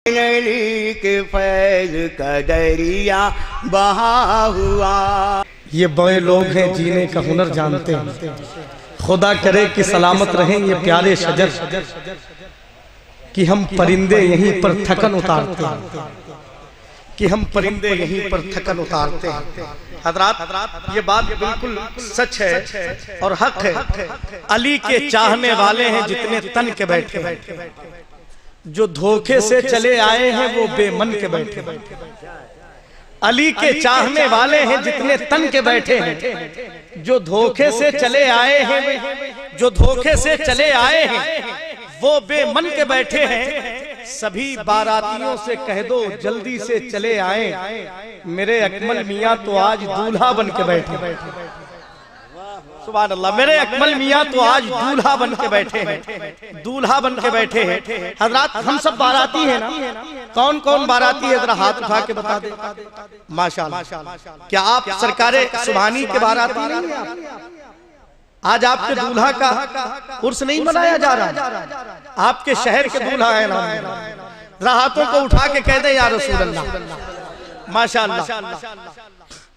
के फैज का दरिया बहा हुआ। ये बड़े लोग हैं, जीने का हुनर जानते हैं। खुदा करे कि सलामत रहें ये प्यारे शजर, कि हम परिंदे यहीं पर थकन उतारते हैं, कि हम परिंदे यहीं पर थकन उतारते हैं। हजरात, ये बात बिल्कुल सच है और हक है। अली के चाहने वाले हैं जितने तन के बैठे, जो धोखे से चले आए हैं वो बेमन के बैठे। अली के चाहने वाले हैं जितने तन के बैठे हैं, जो धोखे से चले आए हैं, जो धोखे से चले आए हैं वो बेमन के बैठे हैं। सभी बारातियों से कह दो जल्दी से चले आए, मेरे अकमल मियाँ तो आज दूल्हा बन के बैठे। सुभान अल्लाह, मेरे अकमल मियाँ तो आज दूल्हा बन के बैठे हैं, दूल्हा बन के बैठे हैं। हजरात, हम सब बाराती हैं ना? कौन कौन बाराती है? जरा हाथ उठा के बता दे। माशाअल्लाह, क्या आप सरकारे सुभानी के बाराती नहीं हैं? आज आपके दूल्हा का उर्स नहीं मनाया जा रहा, आपके शहर के दूल्हा है ना? जरा हाथों को उठा के कह दे या रसूल अल्लाह। माशाअल्लाह,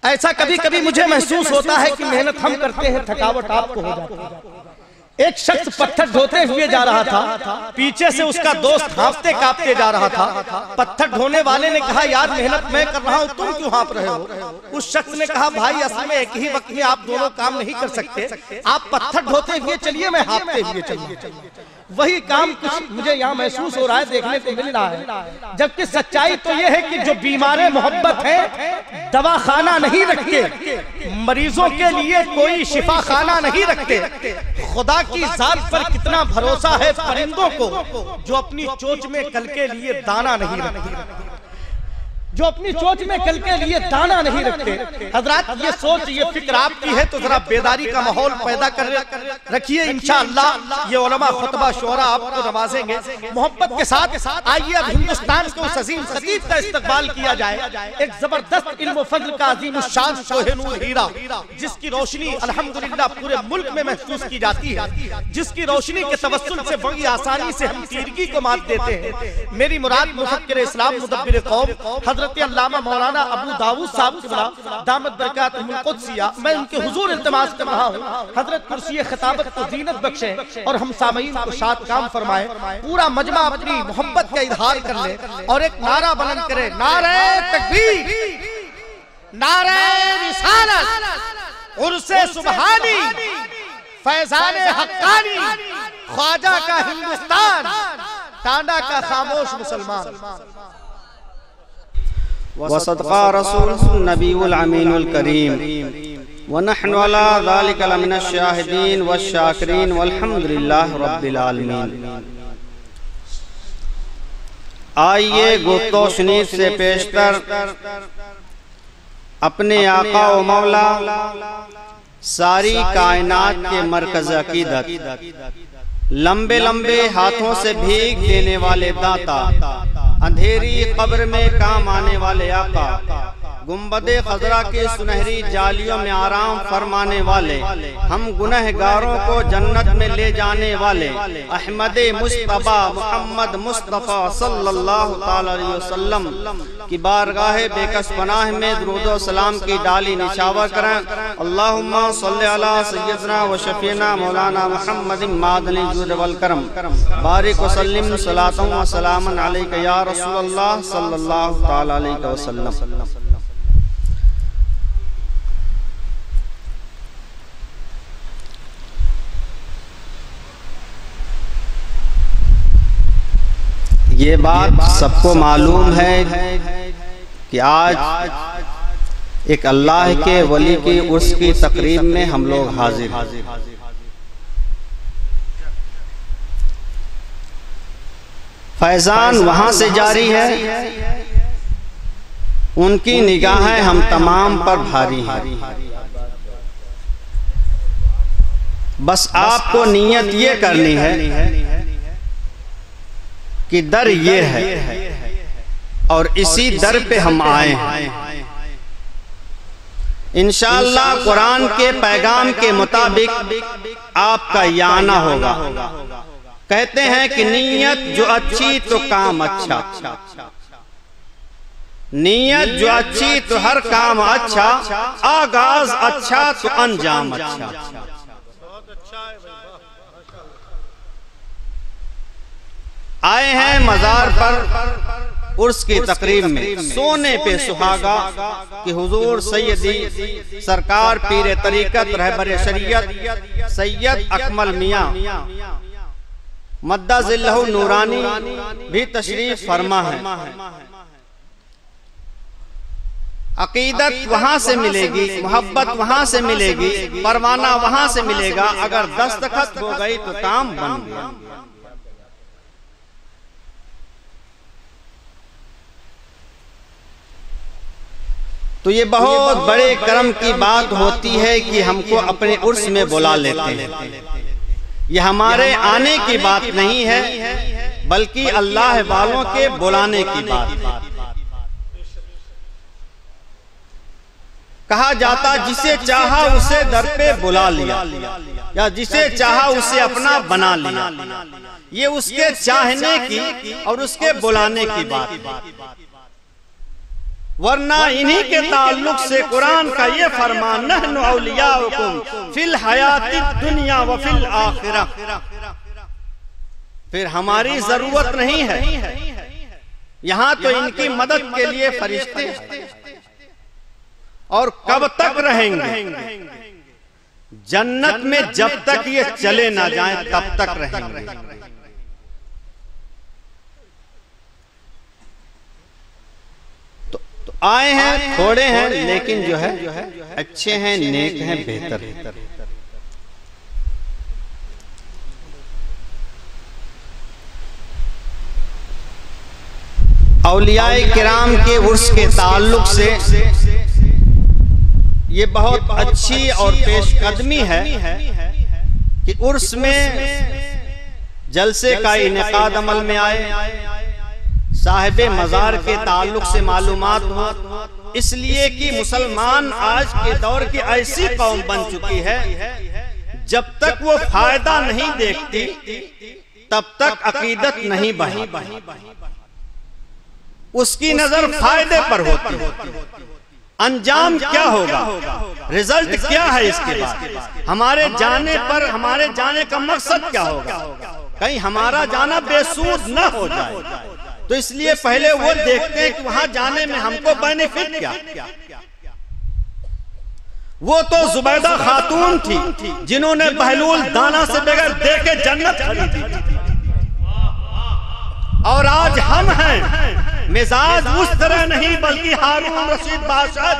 ऐसा कभी कभी मुझे महसूस होता है कि मेहनत हम करते हैं, थकावट आपको हो जाती है। एक शख्स पत्थर ढोते हुए जा रहा था, पीछे से उसका दोस्त हाँफते कांपते जा रहा था। पत्थर ढोने वाले ने कहा, यार मेहनत मैं कर रहा हूँ, तुम क्यों हाँफ रहे हो? उस शख्स ने कहा, भाई असल में एक ही वक्त में आप दोनों काम नहीं कर सकते, आप पत्थर ढोते हुए चलिए, मैं हाँफते हुए चलिए। वही काम कुछ मुझे यहाँ महसूस हो रहा है, देखने को मिल रहा है। जबकि सच्चाई तो यह है कि जो बीमारे मोहब्बत है दवा खाना नहीं रखते, मरीजों के लिए कोई शिफा खाना नहीं रखते। खुदा की जात पर कितना भरोसा है परिंदों को, जो अपनी चोंच में कल के लिए दाना नहीं रखते, जो अपनी चोंच में कल के लिए दाना नहीं रखते। हजरात, ये सोच, ये फिक्र आपकी है तो जरा बेदारी का माहौल पैदा कर रखिए। इंशाअल्लाह ये उलमा खुतबा शुरा आपको नवाजेंगे। मोहब्बत के साथ आइए अब हिंदुस्तान के उस अजीम खतीब का इस्तकबाल किया जाए, एक जबरदस्त इल्म फज़्ल का अजीम शान कोहिनूर हीरा, जिसकी रोशनी अल्हम्दुलिल्लाह पूरे मुल्क में महसूस की जाती है, जिसकी रोशनी के तवस्सुल से बड़ी आसानी से हम तीरगी को मात देते हैं। मेरी मुराद मुफक्किर इस्लाम मुदब्बिर कौम हजरत अल्लामा मौलाना अबू दाऊद साहब किबला दामत बरकातुहुल कुद्सिया, मैं उनके हुजूर इल्तिमास कर रहा हूँ, हजरत कुर्सी खिताबत को जीनत बख्शे और हम सामईन को शाद काम फरमाए। पूरा मजमा अपनी मोहब्बत का इजहार कर ले और एक नारा बुलंद करे, नारे तकबीर, नारे रिसालत, उर्से सुबहानी, फैजाने हक्कानी, ख्वाजा का हिंदुस्तान, टांडा का खामोश मुसलमान। वसदक़ा रसूल नबीउल अमीनुल करीम व नहनु अला ज़ालिका लमिनश शाहिदीन व शाकिरीन वल्हम्दुलिल्लाहि रब्बिल आलमीन। आइए गुफ्तो शनीद से पेशतर अपने आका व मौला सारी कायनात के मरकज़ अक़ीदत, लंबे लंबे हाथों से भीग देने वाले दाता, अंधेरी कब्र में काम आने वाले आका, गुंबदे खजरा के सुनहरी जालियों में आराम फरमाने वाले, हम गुनहगारों को जन्नत में ले जाने वाले अहमद मुस्तफा मोहम्मद मुस्तफा सल्लल्लाहु ताला अलैहि वसल्लम की बारगाह बेकस पनाह में दुरूद व सलाम की डाली निछावर करें। अल्लाहुम्मा सल्लि अला सय्यदना व शफीना मौलाना मुहम्मद मादनी जुद वल करम बारिक व सल्लिम सलातन व सलामन अलैका या रसूलल्लाह सल्लल्लाहु ताला अलैहि वसल्लम। ये बात सबको मालूम है कि आज एक अल्लाह के वली की उर्स की तकरीब में हम लोग हाजिर हैं। फैजान वहां से जारी है, उनकी निगाहें हम तमाम पर भारी हैं। बस आपको नियत ये करनी है कि दर ये है और इसी दर पे हम आए हैं। इंशाअल्लाह कुरान के पैगाम के मुताबिक आपका ये आना होगा। कहते हैं कि नीयत जो अच्छी तो काम अच्छा, नीयत जो अच्छी तो हर काम अच्छा, आगाज अच्छा तो अंजाम अच्छा। आए हैं मजार पर उर्स की तकरीब में, सोने पे सुहागा कि हुजूर सैयदी सरकार पीर तरीकत रहबर शरीयत सैयद अकमल मियां मद्दाजिल्लहु नूरानी भी तशरीफ फरमा है। अकीदत वहां से मिलेगी, मोहब्बत वहां से मिलेगी, परवाना वहां से मिलेगा। अगर दस्तखत हो गई तो काम बन गया। तो ये बहुत बड़े करम की बात होती है कि हमको अपने उर्स में बुला लेते हैं। ये हमारे आने की बात नहीं है, बल्कि अल्लाह वालों के बुलाने की बात। कहा जाता जिसे चाहा उसे दर पे बुला लिया, या जिसे चाहा उसे अपना बना लिया। ये उसके चाहने की और उसके बुलाने की बात। वरना इन्हीं के ताल्लुक से कुरान का ये फरमान, नहनु औलियाउकुम फिल हयातिद दुनिया व फिल आखिरह। फिर हमारी जरूरत नहीं है, यहाँ तो इनकी मदद के लिए फरिश्ते। और कब तक रहेंगे? जन्नत में जब तक ये चले ना जाएं तब तक रहेंगे। आए हैं, थोड़े हैं, लेकिन जो है अच्छे हैं, नेक हैं, बेहतर हैं। औलियाए किराम के उर्स के ताल्लुक से ये बहुत अच्छी और पेशकदमी है कि उर्स में जलसे का इनेकाद अमल में आए, साहिबे मजार के ताल्लुक से मालूमात हो। इसलिए कि मुसलमान आज के दौर की ऐसी कौम बन चुकी है, जब तक वो फायदा नहीं देखती तब तक अकीदत नहीं बढ़ी। उसकी नजर फायदे पर होती है। अंजाम क्या होगा, रिजल्ट क्या है इसके बाद, हमारे जाने पर हमारे जाने का मकसद क्या होगा, कहीं हमारा जाना बेसूद न हो जाए। तो इसलिए पहले वो देखते हैं कि वहां जाने में हमको बेनिफिट क्या। वो तो जुबैदा खातून थी जिन्होंने बहलूल दाना से बगैर देखे जन्नत खरीदी, और आज हम हैं मिजाज उस तरह नहीं, बल्कि हारून रशीद बादशाह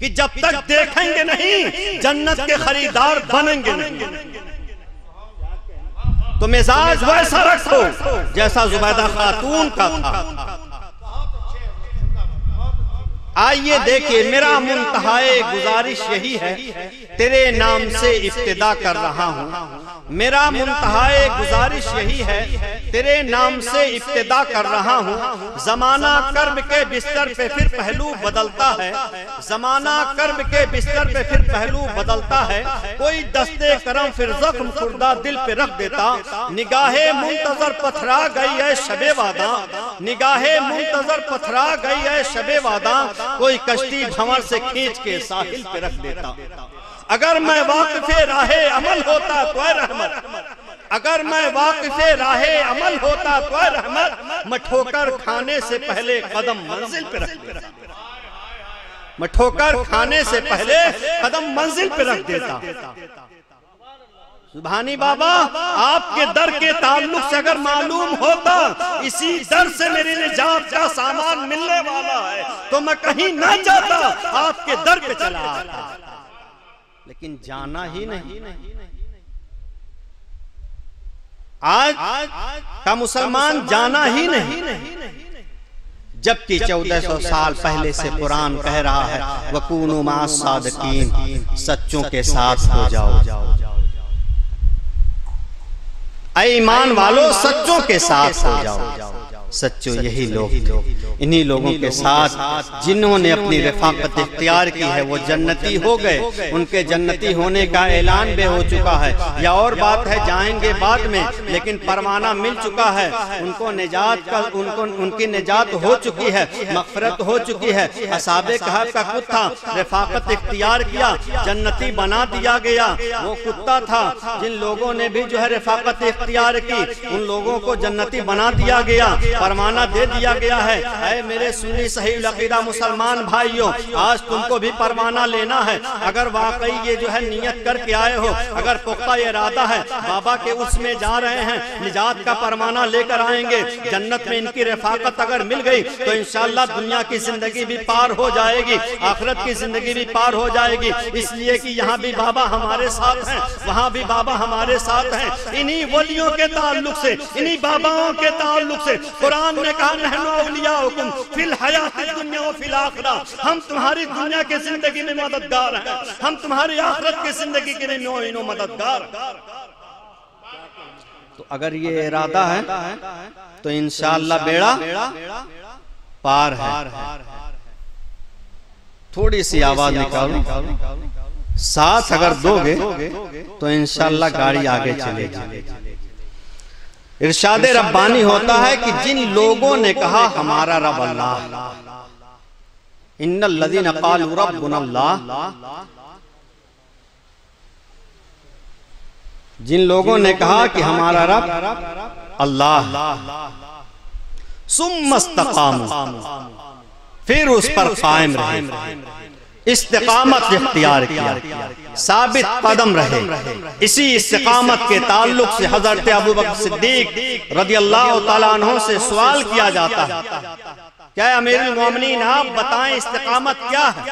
कि जब तक देखेंगे नहीं जन्नत के खरीदार बनेंगे नहीं। तो मिजाज वैसा रखो जैसा जुबैदा खातून का था। आइए देखिए, मेरा मुंतहाए गुजारिश यही है, तेरे नाम से इब्तिदा कर रहा हूँ। मेरा मुंतहाए गुजारिश यही है, तेरे नाम से इब्तिदा कर रहा हूँ। जमाना कर्ब के बिस्तर पे फिर पहलू बदलता है, जमाना कर्ब के बिस्तर पे फिर पहलू बदलता है। कोई दस्ते करम फिर जख्म खुर्दा दिल पे रख देता। निगाहे मुंतजर पथरा गई है शबे वादा, निगाहे मुंतजर पथरा गई है शबे वादा। कोई कश्ती भंवर से खींच के साहिल पे रख देता। अगर मैं वाक़िफ़े राहे अमल होता तो रहमत, अगर मैं वाक़िफ़े राहे अमल होता तो रहमत। मैं ठोकर खाने से पहले कदम मंजिल पे रख देता, मैं ठोकर खाने से पहले कदम मंजिल पे रख देता। सुभानी बाबा, आपके दर के ताल्लुक से अगर मालूम होता इसी दर से मेरे निजात का सामान मिलने वाला है तो मैं कहीं ना जाता, आपके दर पे चला आता। लेकिन जाना ही नहीं। आज का मुसलमान जाना ही नहीं, जबकि 1400 साल पहले से कुरान कह रहा है वकूनु मास सादिकीन, सच्चों के साथ हो जाओ। ऐ ईमान वालों, सच्चों के साथ हो जाओ, सच्चो यही लोग थे। इन्हीं लोगों के साथ जिन्होंने अपनी रफाकत इख्तियार की है वो जन्नती हो गए। उनके जन्नती होने का ऐलान भी हो चुका है। या और बात है जाएंगे बाद में, लेकिन परवाना मिल चुका है। उनको निजात का उनकी निजात हो चुकी है, मग़फ़िरत हो चुकी है। असहाबे कहफ़ का कुत्ता रफाकत इख्तियार किया, जन्नती बना दिया गया। वो कुत्ता था जिन लोगों ने भी जो है रफाकत इख्तियार की, उन लोगों को जन्नती बना दिया गया, परवाना दे दिया गया है। ऐ मेरे सुन्नी सही अक़ीदा मुसलमान भाइयों, आज तुमको भी परवाना लेना है। अगर वाकई ये जो है नियत करके आए हो, अगर पुख्ता इरादा है, बाबा के उसमें जा रहे हैं, निजात का परवाना लेकर आएंगे, जन्नत में इनकी रफाकत अगर मिल गई तो इंशाअल्लाह दुनिया की जिंदगी भी पार हो जाएगी, आखिरत की जिंदगी भी पार हो जाएगी। इसलिए कि यहाँ भी बाबा हमारे साथ हैं, वहाँ भी बाबा हमारे साथ हैं। इन्हीं वलियों के ताल्लुक से, इन्हीं बाबाओं के ताल्लुक से कुरान ने कहा नहनु औलियाउकुम फिल हयातिद दुनिया व फिल आखिरा, हम तुम्हारी दुनिया की जिंदगी में मददगार हैं, हम तुम्हारी आखिरत की जिंदगी के लिए मददगार। तो अगर ये इरादा है तो इंशाअल्लाह बेड़ा पार है। थोड़ी सी आवाज निकालो, साथ अगर दोगे तो इंशाअल्लाह गाड़ी आगे चलेगी। इरशाद रब्बानी होता है कि जिन लोगों ने कहा हमारा रब अल्लाह, इन्नल लज़ीना क़ालू रब्बुनल्लाह, जिन लोगों ने कहा कि हमारा रब अल्लाह, सुम्मस्तक़ामू, फिर उस पर कायम रहे, इस्तिकामत इख्तियार किया, साबित कदम रहे। इसी इस्तिकामत के ताल्लुक से हजरत अबू बकर सिद्दीक रदियल्लाहु ताला अन्हु से सवाल किया जाता है, क्या अमीरुल मोमिनीन आप बताएं इस्तिकामत क्या है?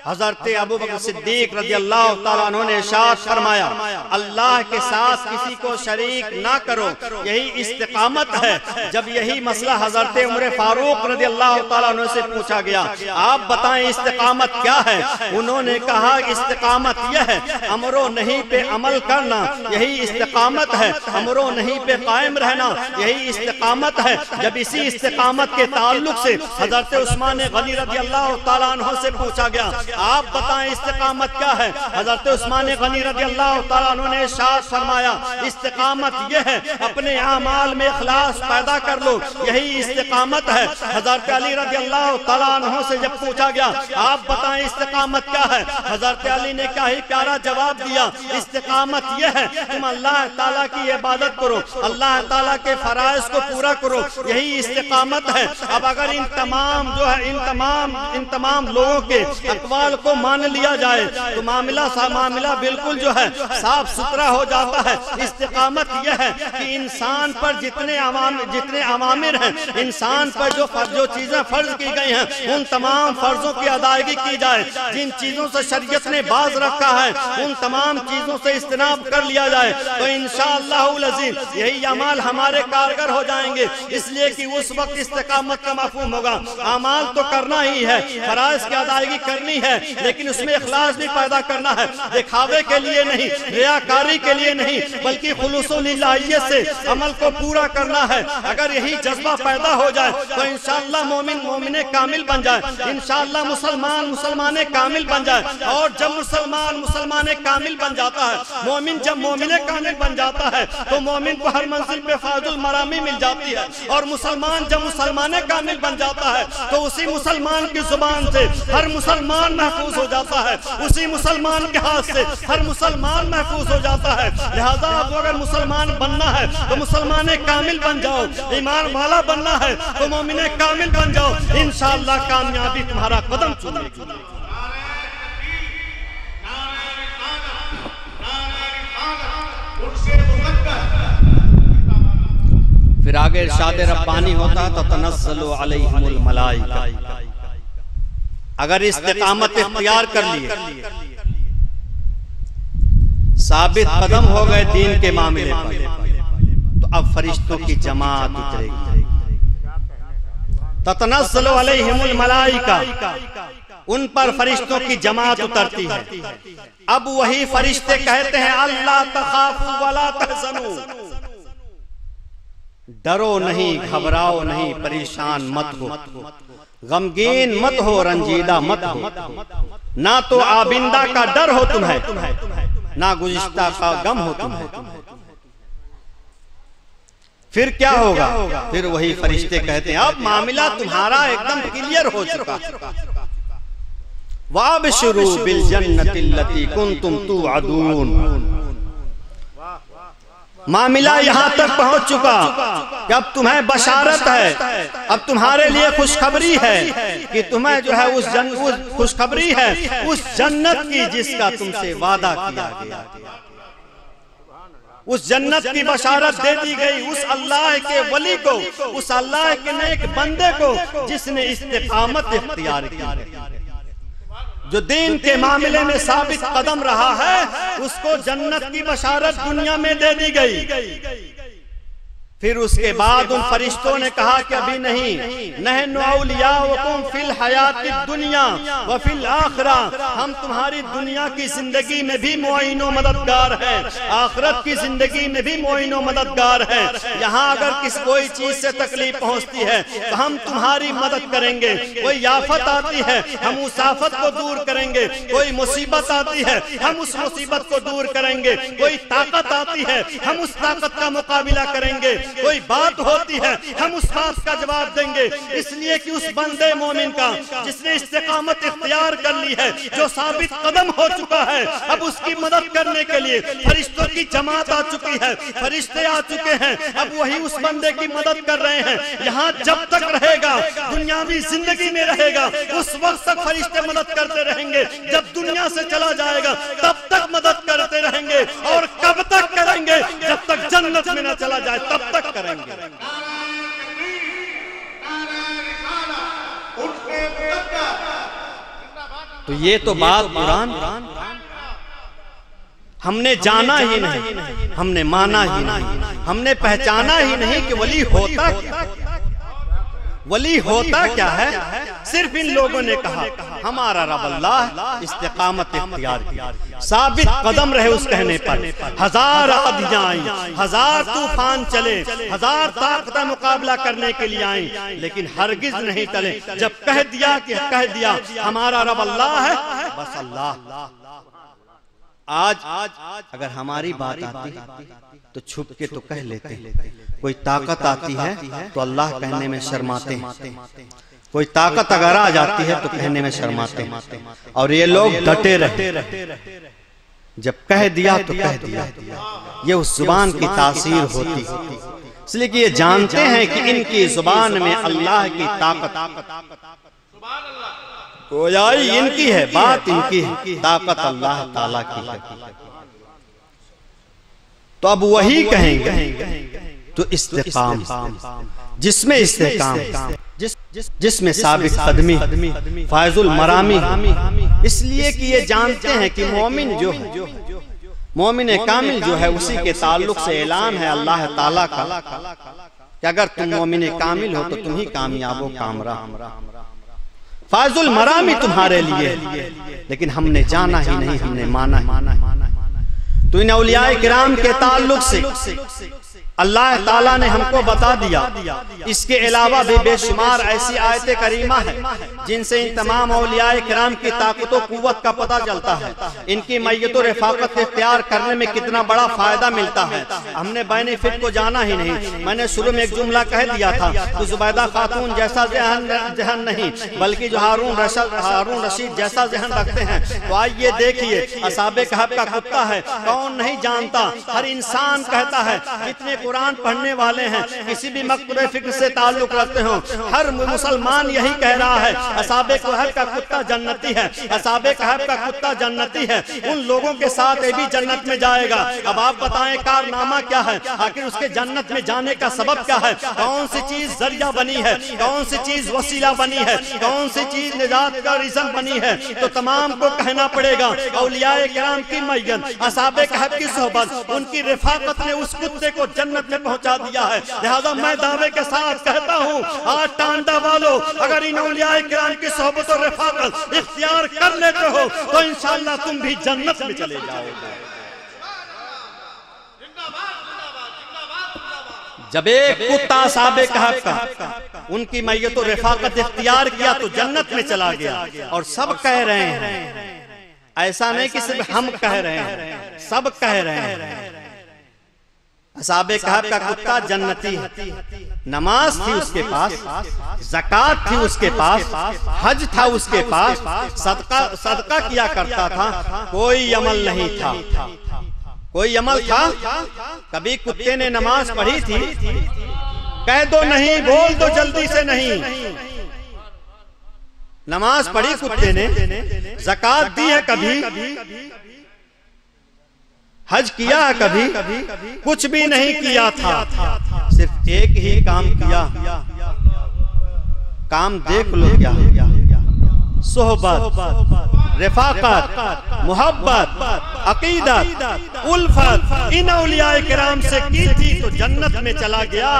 हजरत अबू बकर सिद्दीक रदियल्लाहु ताला अन्हु ने इरशाद फरमाया, अल्लाह के साथ किसी को शरीक ना करो, यही इस्तिकामत है। जब यही मसला हजरत उमर फारूक रदियल्लाहु ताला अन्हु से पूछा गया, आप बताएं इस्तिकामत क्या है? उन्होंने कहा इस्तिकामत यह है, अमरो नहीं पे अमल करना, यही इस्तिकामत है। अमरो नहीं पे कायम रहना, यही इस्तिकामत है। जब इसी इस्तिकामत के ताल्लुक से हजरत उस्मान गनी रदियल्लाहु ताला अन्हु से पूछा गया, आप बताएं इस्तिकामत क्या है? हजरत उस्मान गनी रदियल्लाहु ताला अन्हु ने इरशाद फरमाया, इस्तिकामत यह है अपने आमाल में इखलास पैदा कर लो, यही इस्तिकामत है। हजरत अली रदियल्लाहु ताला अन्हु से जब पूछा गया, आप बताएं इस्तिकामत क्या है? हजरत अली ने क्या ही प्यारा जवाब दिया, इस्तिकामत यह है तुम अल्लाह ताला की इबादत करो, अल्लाह ताला के फराइज को पूरा करो, यही इस्तिकामत है। अब अगर इन तमाम जो है इन तमाम लोगों के अक़वाल को मान लिया जाए तो मामला बिल्कुल जो है साफ सुथरा हो जाता है। इस्तिकामत यह है कि इंसान पर जितने अवामिर हैं, इंसान पर जो चीजें फर्ज की गई हैं, उन तमाम फर्जों की अदायगी की जाए। जिन चीजों से शरीयत ने बाज रखा है, उन तमाम चीजों से इज्तनाब कर लिया जाए तो इंशाअल्लाहुल अज़ीज़ यही अमाल हमारे कारगर हो जाएंगे। इसलिए कि उस वक्त इस्तिकामत का मफ़हूम होगा, अमाल तो करना ही है, फराइज़ की अदायगी करनी है, लेकिन उसमें इखलास भी पैदा करना है, दिखावे के लिए नहीं, रियाकारी के लिए नहीं, बल्कि खुलूसो लिल्लाहियत से अमल को पूरा करना है। अगर यही जज्बा पैदा हो जाए तो इंशाअल्लाह मोमिने कामिल बन जाए, इंशाअल्लाह मुसलमान कामिल बन जाए। और जब मुसलमान कामिल बन जाता है, मोमिन जब मोमिने कामिल बन जाता है तो मोमिन को हर मंजिल पे फाजुल मरामी मिल जाती है। और मुसलमान जब मुसलमान कामिल बन जाता है तो उसी मुसलमान की जुबान से हर मुसलमान महफूज हो जाता है, उसी मुसलमान के हाथ से हर मुसलमान महफूज हो जाता है। लिहाजा आपको अगर मुसलमान बनना है तो मुसलमान कामिल बन जाओ, ईमान वाला बनना है तो मोमिन कामिल बन जाओ, इंशाअल्लाह कामयाबी तुम्हारा कदम चूमेगी। फिर आगे इरशाद रब्बानी होता है तो तनज़्ज़लु अलैहिमुल मलाइका, अगर इस्तिकामत इख्तियार कर लिए, साबित कदम हो गए दीन के मामले पर, तो अब फरिश्तों की जमात उतरेगी। ततनज़्ज़लु अलैहिमुल मलाइका, उन पर फरिश्तों की जमात उतरती है। अब वही फरिश्ते कहते हैं अल्ला तखाफू वला तहज़नू, डरो नहीं, घबराओ नहीं, परेशान मत हो, गमगीन मत हो, रंजीदा मत हो। ना तो आबिंदा का डर हो तुम्हें, ना गुज़िश्ता का गम हो तुम्हें। फिर क्या होगा? फिर वही फरिश्ते कहते हैं अब मामला तुम्हारा एकदम क्लियर हो चुका। वाबशरू बिल जन्नतिल्लती कुंतुम तुअदून। मामला यहाँ तक पहुँच चुका कि अब तुम्हें बशारत है, अब तुम्हारे लिए खुशखबरी है कि तुम्हें जो है उस खुशखबरी है उस जन्नत की जिसका तुमसे वादा किया गया। उस जन्नत की बशारत दे दी गई उस अल्लाह के वली को, उस अल्लाह के नेक बंदे को जिसने इस्तिकामत इख्तियार की, जो दीन के मामले में साबित कदम रहा है, उसको जन्नत की बशारत दुनिया में दे दी गई। फिर उसके बाद उन फरिश्तों ने कहा कि अभी नहीं, नहनु औलियाउकुम फिल हयातिद दुनिया व फिल आखिरा, हम तुम्हारी दुनिया की जिंदगी में भी मुआइनो मददगार हैं, आखिरत की जिंदगी में भी मुआइनो मददगार हैं। यहाँ अगर किसी कोई चीज से तकलीफ पहुँचती है तो हम तुम्हारी मदद करेंगे, कोई आफत आती है हम उस आफत को दूर करेंगे, कोई मुसीबत आती है हम उस मुसीबत को दूर करेंगे, कोई ताकत आती है हम उस ताकत का मुकाबला करेंगे, कोई बात होती है हम उस बात का जवाब देंगे। इसलिए कि उस बंदे मोमिन का जिसने इस्तिकामत इख्तियार कर ली है, जो साबित कदम हो चुका है, अब उसकी मदद करने के लिए फरिश्तों की जमात आ चुकी है, फरिश्ते आ चुके हैं, अब वही उस बंदे की मदद कर रहे हैं। यहाँ जब तक रहेगा, दुनियावी जिंदगी में रहेगा, उस वक्त तक फरिश्ते मदद करते रहेंगे। जब दुनिया से चला जाएगा तब तक मदद करते रहेंगे। और कब तक करेंगे? जब तक जन्नत में न चला जाए तब तक करेंगे। तो ये तो बात कुरान, हमने जाना ही नहीं, हमने माना ही नहीं, हमने पहचाना ही नहीं कि वली होता क्या, वली होता क्या है। सिर्फ इन लोगों ने कहा हमारा रब अल्लाह, इस्तिकामत इख्तियार की, साबित कदम रहे उस कहने पर। हजार आंधियां आई, हजार तूफान चले, हजार ताकतें मुकाबला करने के लिए आई, लेकिन हरगिज नहीं टले। जब कह दिया हमारा रब अल्लाह है, बस अल्लाह। आज अगर हमारी बात आती तो छुप के तो कह लेते, कोई ताकत आती है तो अल्लाह कहने में शर्माते, कोई ताकत अगर आ जाती है तो कहने में शर्माते। और ये लोग डटे रहे, जब कह दिया तो कह दिया। ये उस जुबान की तासीर होती, इसलिए कि ये जानते हैं कि इनकी जुबान में अल्लाह की ताकत, गोयाई इनकी है, बात इनकी है, ताकत अल्लाह ताला की है। तो अब वही कहेंगे तो इस्तिकाम, जिसमें इस्तिकाम, जिसमें साबित कदमी, फायजुल मरामी। इसलिए कि ये जानते हैं कि मोमिन जो है, मोमिन कामिल जो है, उसी के ताल्लुक से ऐलान है अल्लाह ताला का कि अगर तुम मोमिन कामिल हो तो तुम ही कामयाब हो, कामराब। फायजुल मरामी तुम्हारे लिए, लेकिन हमने जाना ही नहीं, हमने माना ही। तो इन औलियाए किराम के ताल्लुक से अल्लाह ताला ने हमको बता दिया। इसके अलावा भी बेशुमार ऐसी आयत करीमा है जिनसे इन तमाम औलियाए किराम की ताकत और कुव्वत का पता चलता है, इनकी मैयत और रफ़ाक़त इख्तियार करने में कितना बड़ा फायदा मिलता है। हमने बेनिफिट को जाना ही नहीं। मैंने शुरू में एक जुमला कह दिया था कि जुबैदा खातून जैसा जहन नहीं, बल्कि जो हारून रशीद जैसा जहन रखते हैं। तो आइए देखिए, असहाबे कहफ का कुत्ता है, कौन नहीं जानता। हर इंसान कहता है, जितने कुरान पढ़ने वाले हैं, किसी भी मकतबे फिक्र से ताल्लुक रखते हो, हर मुसलमान यही कह रहा है असहाबे कहफ का कुत्ता जन्नती है, असहाबे कहफ का कुत्ता जन्नती है, उन लोगों के साथ ये भी जन्नत में जाएगा। अब आप बताएं कारनामा क्या है, आखिर उसके जन्नत में जाने का सबब क्या है, कौन सी चीज जरिया बनी है, कौन सी चीज वसीला बनी है, कौन सी चीज निजात का रीज़न बनी है। तो तमाम को कहना पड़ेगा औलियाए किराम की मैयत, असहाबे कहफ की सोहबत, उनकी रफ़ाक़त ने उस कुत्ते को जन्नत में पहुंचा दिया है। लिहाजा मैं दावे के साथ कहता हूं, आज टांडा वालों, अगर इन औलियाए किराम की सोहबत और रफ़ाक़त इख्तियार कर लेते हो तो इंशाअल्लाह तुम भी जन्नत में चले जाओगे। जब एक कुत्ता साहब कहफ का उनकी मैयत रफाकत इख्तियार किया तो जन्नत में चला गया। और सब कह रहे हैं, ऐसा नहीं कि सिर्फ हम कह रहे हैं, सब कह रहे हैं असहाबे कहफ का कुत्ता जन्नती है। नमाज थी उसके पास, ज़कात थी उसके पास, हज था उसके पास, सदका किया करता था, कोई अमल नहीं था। कोई अमल था? कभी कुत्ते ने नमाज पढ़ी थी? कह दो नहीं, बोल दो जल्दी से नहीं। नमाज पढ़ी कुत्ते ने, ज़कात दी है कभी? हज किया है कभी? कुछ भी नहीं किया था। सिर्फ एक ही काम किया, काम देख लो क्या, सोहबत, रफाकत, मोहब्बत, अकीदत, उल्फत इन औलियाए किराम से की थी तो जन्नत में चला गया।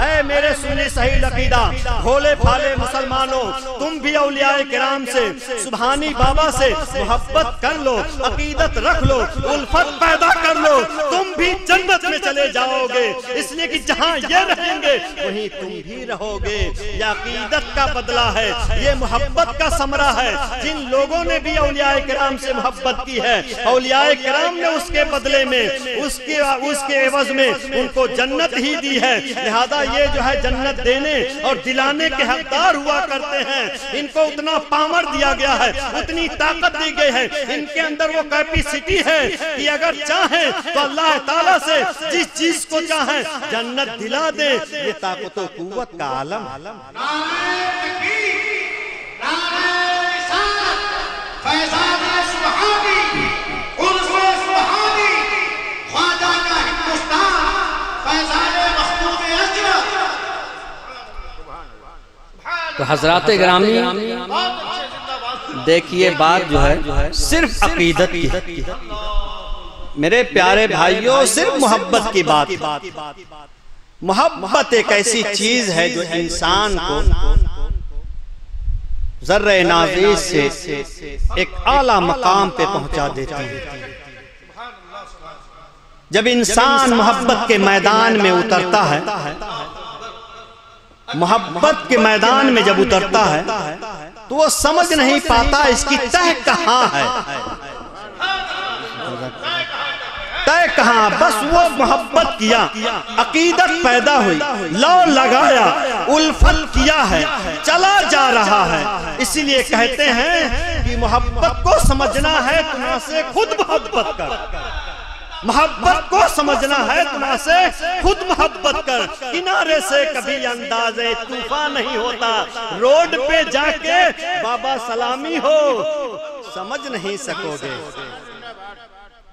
ऐ मेरे सुन्नी सही अकीदा भोले भाले मुसलमानों, तुम भी औलियाए किराम से, सुभानी बाबा से मोहब्बत कर लो, अकीदत रख लो, उल्फत पैदा कर लो, तुम भी जन्नत में चले जाओगे। इसलिए कि जहाँ ये रहेंगे वहीं तुम भी रहोगे। यह अकीदत का बदला है, ये मोहब्बत का समरा है। जिन लोगों ने भी औलियाए किराम से मोहब्बत की है, औलियाए किराम ने उसके बदले में, उसके एवज में उनको जन्नत ही दी है। लिहाजा ये जो है जन्नत देने और दिलाने के हकदार हुआ करते हैं। इनको उतना पावर दिया गया है, उतनी ताकत दी गई है, इनके अंदर वो कैपेसिटी है कि अगर चाहे तो अल्लाह ताला से जिस चीज को चाहे जन्नत दिला दे। ये ताकत और कुव्वत का आलम। तो हजरात गिरामी देखिए, बात जो है सिर्फ अकीदत की, मेरे प्यारे भाइयों, सिर्फ मोहब्बत की बात। मोहब्बत एक ऐसी चीज है जो इंसान को ज़र्रे नाज़ीज़ से एक आला मकाम पे पहुंचा देती है। जब इंसान मोहब्बत के मैदान में उतरता है, मोहब्बत के मैदान में जब उतरता है तो वो समझ नहीं पाता इसकी तह कहाँ है, तय कहाँ। बस वो मोहब्बत किया, अकीदत पैदा हुई, लौ लगाया, उल्फत किया है, चला जा रहा है। इसीलिए कहते हैं कि मोहब्बत को समझना है तुम से खुद मोहब्बत कर। मोहब्बत को समझना है तुम से खुद मोहब्बत कर। किनारे से कभी अंदाज़े तूफान नहीं होता, रोड पे जाके बाबा सलामी हो समझ नहीं सकोगे,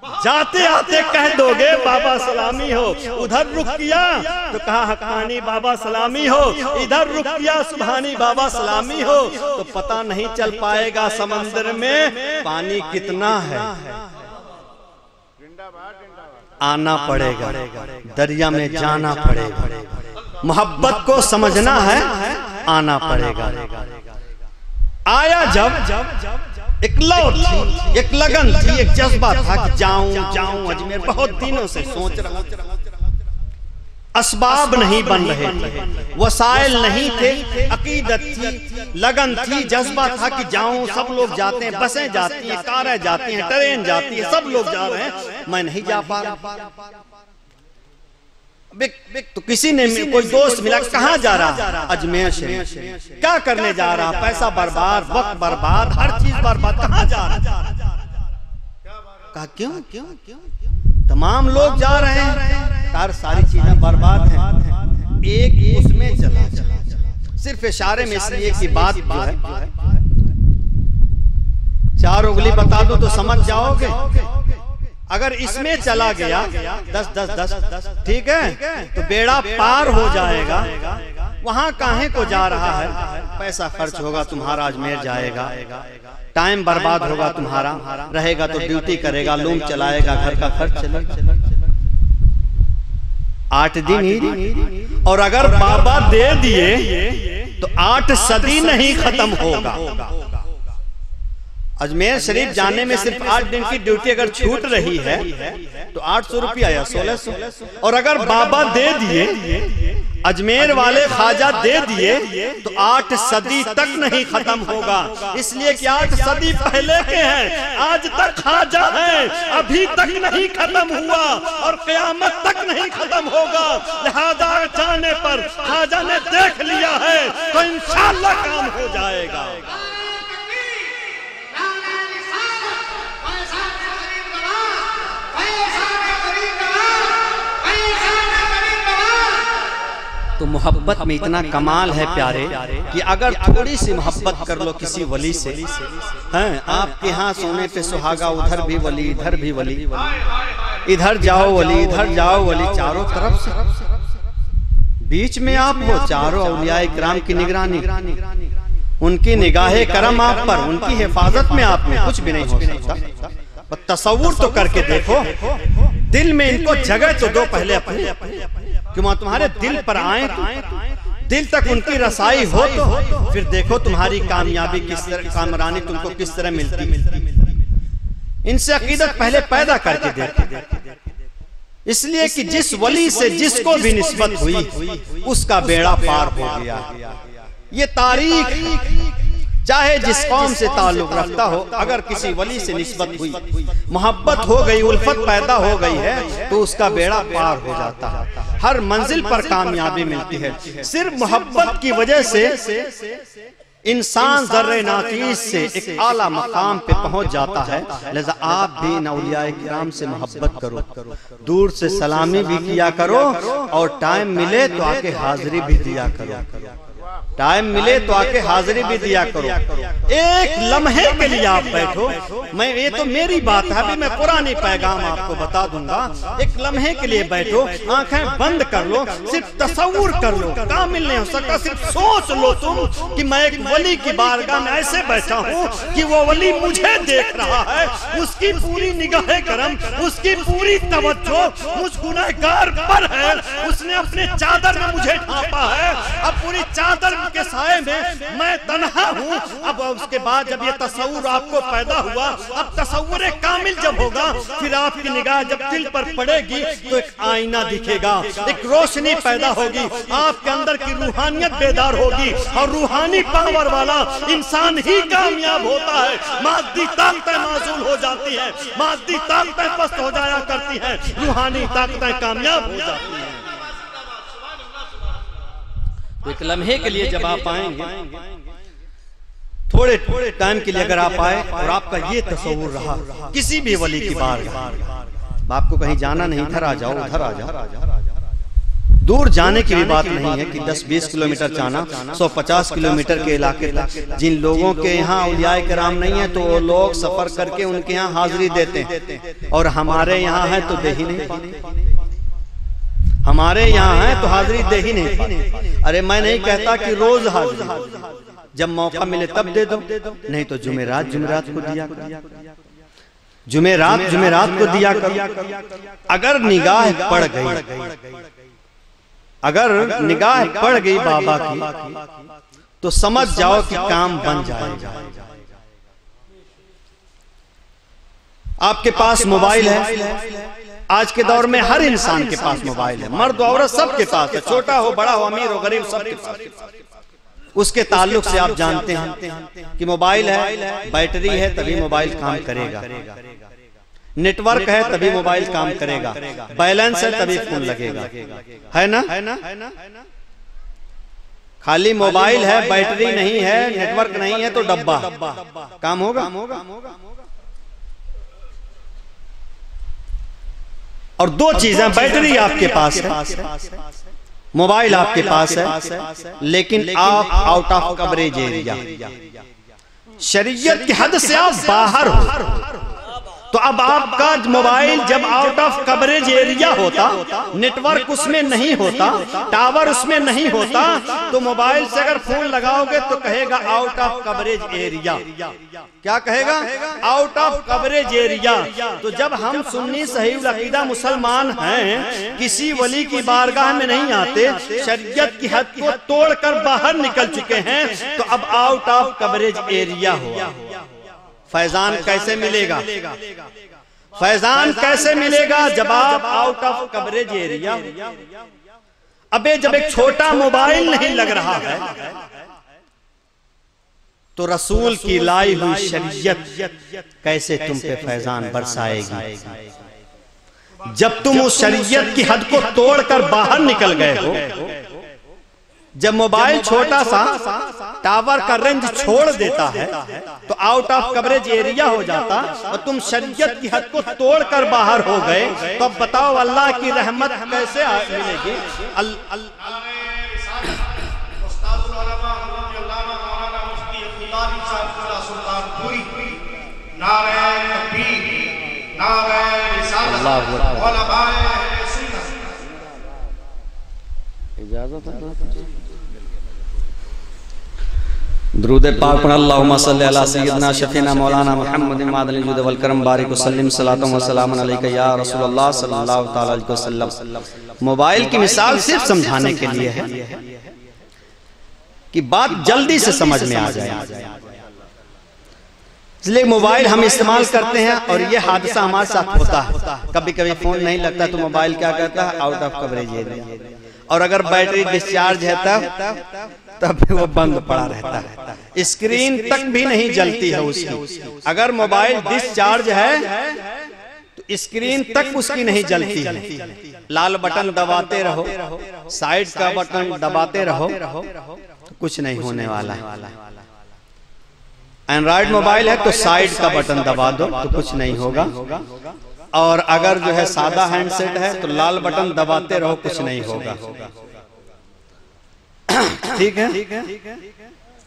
जाते आते कह दोगे बाबा सलामी हो। उधर रुक किया तो कहा हकानी बाबा सलामी हो, इधर रुक किया सुभानी बाबा सलामी हो, तो पता नहीं चल पाएगा समंदर में पानी कितना है। आना पड़ेगा, दरिया में जाना पड़ेगा। मोहब्बत को समझना है, आना पड़ेगा। आया जब एक लौ थी, एक लगन थी, एक जज्बा था कि जाऊं जाऊं अजमेर। बहुत दिनों से सोच रहा हूं, असबाब नहीं बन रहे थे, वसाइल नहीं थे, अकीदत थी, लगन थी, जज्बा था कि जाऊं। सब लोग जाते हैं, बसें जाती हैं, कारें जाती हैं, ट्रेन जाती है, सब लोग जा रहे हैं, मैं नहीं जा पा रहा। तो किसी ने कोई दोस्त मिला, कहाँ जा रहा? अजमेर शरीफ। क्या करने जा रहा? पैसा बर्बाद, वक्त बर्बाद, हर चीज बर्बाद, कहाँ जा रहा? कहा क्यों क्यों क्यों? तमाम लोग जा रहे हैं, तार सारी चीजें बर्बाद हैं, एक उसमें चला जा। सिर्फ इशारे में, इसलिए की बात जो है 4 उंगली बता दो तो समझ जाओगे। अगर इसमें चला गया 10-10-10, ठीक है, तो बेड़ा पार हो जाएगा। वहां काहे को जा रहा है? पैसा खर्च होगा तुम्हारा, अजमेर जाएगा, टाइम बर्बाद होगा तुम्हारा, रहेगा तो ड्यूटी करेगा, लूम चलाएगा, घर का खर्च चलेगा। 8 दिन ही, और अगर बाबा दे दिए तो 8 सदी नहीं खत्म होगा। अजमेर शरीफ जाने में सिर्फ 8 दिन की ड्यूटी अगर छूट रही है तो 800 रुपया या 1600, और अगर बाबा दे दिए, अजमेर वाले ख्वाजा दे दिए, तो 8 सदी तक नहीं खत्म होगा। इसलिए कि 8 सदी पहले के हैं, आज तक ख्वाजा है, अभी तक नहीं खत्म हुआ और क़यामत तक नहीं खत्म होगा। लिहाजा जाने पर ख्वाजा ने देख लिया है तो इंशाअल्लाह काम हो जाएगा। तो मोहब्बत में इतना कमाल है प्यारे कि अगर थोड़ी सी मोहब्बत कर लो किसी वली से, हैं आपके यहाँ सोने पे सुहागा, उधर भी वली, इधर भी वली, इधर जाओ वली, इधर जाओ वली, चारों तरफ से बीच में आप हो, चारों औलियाए किराम की निगरानी, उनकी निगाहे करम आप पर, उनकी हिफाजत में आप में कुछ भी नहीं हो सकता। तसव्वुर तो करके देखो, दिल में इनको जगह तो दो पहले अपने, कि वह तुम्हारे दिल पर आए, दिल तक उनकी रसाई हो, तो फिर देखो तुम्हारी कामयाबी किस तरह, कामरानी तुमको किस तरह मिलती। इनसे अकीदत पहले पैदा करके देखो, इसलिए कि जिस वली से जिसको भी निस्बत हुई उसका बेड़ा पार हो गया। ये तारीख चाहे जिस कौम से ताल्लुक रखता हो, अगर किसी वली से निस्बत हुई, मोहब्बत हो गई, उल्फत पैदा हो गई है, तो उसका बेड़ा पार हो जाता है, हर मंजिल पर कामयाबी मिलती है। सिर्फ मोहब्बत की वजह से इंसान ज़र्रे नाकीस से एक आला मकाम पे पहुंच जाता है। लिहाजा आप भी औलियाए किराम से मोहब्बत करो, दूर से सलामी भी किया करो, और टाइम मिले तो आके हाजिरी भी दिया करो, टाइम मिले तो आके हाजिरी भी दिया करो। एक लम्हे के लिए आप बैठो, मैं ये तो मेरी बात है, अभी मैं पुरानी पैगाम आपको बता दूंगा। एक लम्हे के लिए बैठो, आंखें बंद कर लो, सिर्फ तसव्वुर कर लो, कामिल नहीं हो सकता, सिर्फ सोच लो तुम कि मैं एक वली की बारगाह में ऐसे बैठा हूँ कि वो वली मुझे देख रहा है, उसकी पूरी निगाह करम, उसकी पूरी तवज्जो मुझ गुनहगार पर है, उसने अपने चादर में मुझे ढांपा है, अब पूरी चादर के साए में मैं तन्हा हूँ। अब उसके बाद जब ये तसव्वुर आपको पैदा हुआ, अब तसव्वुर कामिल जब होगा, फिर आपकी निगाह जब दिल पर पड़ेगी तो एक आईना दिखेगा, एक रोशनी पैदा होगी, आपके अंदर की रूहानियत बेदार होगी, और रूहानी पावर वाला इंसान ही कामयाब होता है। मादी ताकतें माजूल हो जाती हैं, मादी ताकतें पस्त हो जाया करती हैं, रूहानी ताकतें कामयाब हो जाती हैं। एक लम्हे के लिए जब आप आएंगे, थोड़े टाइम के लिए अगर आप आए और आपका ये तसव्वुर रहा किसी भी वली की बारगाह, आपको कहीं जाना नहीं, इधर आ जाओ, उधर आ जाओ, दूर जाने की भी बात नहीं है कि 10-20 किलोमीटर जाना, 150 किलोमीटर के इलाके तक। जिन लोगों के यहाँ औलियाए किराम नहीं है तो वो लोग सफर करके उनके यहाँ हाजिरी देते हैं, और हमारे यहाँ है तो दे ही नहीं पाते, हमारे यहाँ है तो हाजिरी दे ही नहीं पाते। अरे मैं नहीं कहता कि रोज हाजिरी, जब मौका मिले तब दे दो, नहीं तो जुमेरात को दिया करो, जुमेरात को दिया करो। अगर निगाह पड़ गई, अगर निगाह पड़ गई बाबा की, तो समझ जाओ कि काम बन जाएगा। आपके पास मोबाइल है, आज के दौर में हर इंसान के पास मोबाइल है, मर्द औरत सबके पास है, छोटा हो बड़ा हो अमीर हो गरीब सबके पास। उसके ताल्लुक से आप जानते हैं कि मोबाइल है, बैटरी है तभी मोबाइल काम करेगा, नेटवर्क है तभी मोबाइल काम करेगा, बैलेंस है तभी फोन लगेगा, है ना? खाली मोबाइल है, बैटरी नहीं है, नेटवर्क नहीं है तो डब्बा काम होगा? और दो चीजें, बैटरी आपके पास है, मोबाइल आपके पास है, लेकिन आप आउट ऑफ कवरेज एरिया, शरीयत की हद से आप बाहर हो, तो अब आपका मोबाइल जब आउट ऑफ कवरेज एरिया होता, नेटवर्क उसमें नहीं होता, टावर उसमें नहीं होता, तो मोबाइल से अगर फोन लगाओगे तो कहेगा आउट ऑफ कवरेज एरिया। क्या कहेगा? Out of coverage area. तो जब हम सुन्नी सही अकीदा मुसलमान हैं, किसी वली की बारगाह में नहीं आते, शरीयत की हद को तोड़कर बाहर निकल चुके हैं, तो अब आउट ऑफ कवरेज एरिया हुआ। फैजान कैसे मिलेगा? फैजान कैसे मिलेगा जब आप आउट ऑफ कवरेज एरिया। अबे जब एक छोटा मोबाइल नहीं लग रहा है तो रसूल की लाई हुई शरीयत कैसे तुम पे फैजान बरसाएगी? जब तुम उस शरीयत की हद को तोड़कर बाहर निकल गए हो, जब मोबाइल छोटा सा टावर का रेंज छोड़ देता है तो आउट ऑफ कवरेज एरिया हो जाता और तुम शरीयत की हद को तोड़कर बाहर हो गए, तो अब बताओ अल्लाह की रहमत कैसे मिलेगी? द्रूद पाक पर अल्लाहुम्मा सल्ली अला सय्यदना शफीना मौलाना मुहम्मद मादल जुद वल करम बारिक वसल्लम सलातु व सलाम अलैका या रसूलुल्लाह सल्लल्लाहु तआला अलैहि वसल्लम। मोबाइल की मिसाल सिर्फ समझाने के लिए है कि बात जल्दी से समझ में आ जाए, इसलिए मोबाइल हम इस्तेमाल करते हैं और ये हादसा हमारे साथ होता है। कभी कभी फोन नहीं लगता तो मोबाइल क्या कहता है, आउट ऑफ कवरेज एरिया, और अगर बैटरी डिस्चार्ज है तब वो बंद पड़ा रहता है, स्क्रीन तक भी नहीं जलती है उसकी। अगर मोबाइल डिस्चार्ज है तो स्क्रीन तक उसकी नहीं जलती है। लाल बटन दबाते रहो, साइड का बटन दबाते रहो तो कुछ नहीं होने वाला है। एंड्रॉइड मोबाइल है तो साइड का बटन दबा दो तो कुछ नहीं होगा, और अगर जो है सादा हैंडसेट है तो लाल बटन दबाते रहो, कुछ नहीं होगा। ठीक है,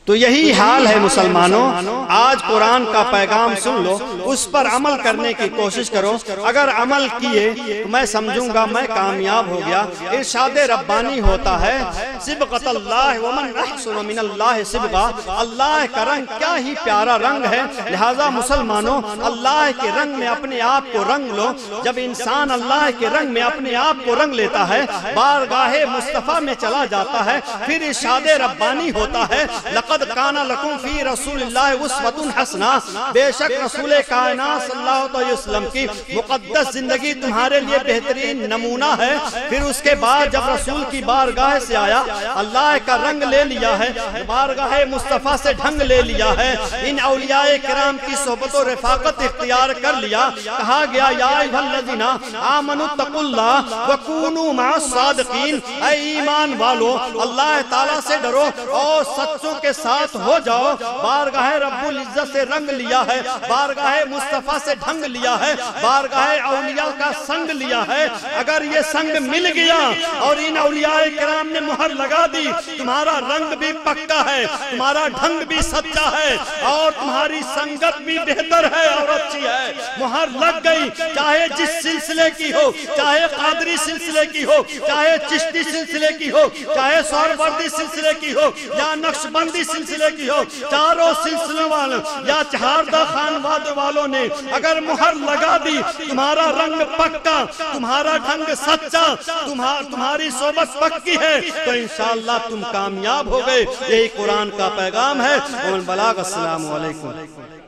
तो यही हाल है मुसलमानों। आज कुरान का पैगाम सुन लो, उस पर अमल करने की कोशिश करो। अगर अमल किए तो मैं समझूंगा मैं कामयाब हो गया। इरशाद रब्बानी होता है, सिबगतल्लाह व मन अहसनु मिनल्लाह सिबगा, अल्लाह का रंग क्या ही प्यारा रंग है। लिहाजा मुसलमानों, अल्लाह के रंग में अपने आप को रंग लो। जब इंसान अल्लाह के रंग में अपने आप को रंग लेता है, बारगाहे मुस्तफा में चला जाता है, फिर इरशाद रब्बानी होता है, काना लकुम फी रसूलिल्लाह उस्वतुन हसना, बेशक रसूल कायनात सल्लल्लाहु अलैहि वसल्लम की मुकद्दस जिंदगी तुम्हारे लिए बेहतरीन नमूना है। फिर उसके बाद जब रसूल की बारगाह से आया, अल्लाह का रंग ले लिया है, बारगाह मुस्तफा से ढंग ले लिया है, इन औलियाए किराम की सोहबत और रफाकत इख्तियार कर लिया। कहा गया, या अय्युहल्लज़ीना आमनु तकुल्लाह व कूनू मअस सादिकीन, ऐ ईमान वालो अल्लाह ताला से डरो और सच्चों के साथ हो जाओ। बारगाह रब्बुल इज्जत से रंग लिया है, बारगाह मुस्तफा से ढंग लिया है, बारगाह औलिया का संग लिया है। अगर ये संग मिल गया और इन औलियाए किराम ने मुहर लगा दी, तुम्हारा रंग भी पक्का है, तुम्हारा ढंग भी सच्चा है और तुम्हारी संगत भी बेहतर है और अच्छी है। मुहर लग गई, चाहे जिस सिलसिले की हो, चाहे कादरी सिलसिले की हो, चाहे चिश्ती सिलसिले की हो, चाहे सोहरवर्दी सिलसिले की हो या नक्शबंदी सिलसिले की हो, चारों सिलसिलों वालों या चहारदा खानवाद वालों ने अगर मुहर लगा दी, तुम्हारा रंग पक्का, तुम्हारा ढंग सच्चा, तुम्हारी सोबत पक्की है, तो इंशाअल्लाह तुम कामयाब हो गए। यही कुरान का पैगाम है। अस्सलामु अलैकुम।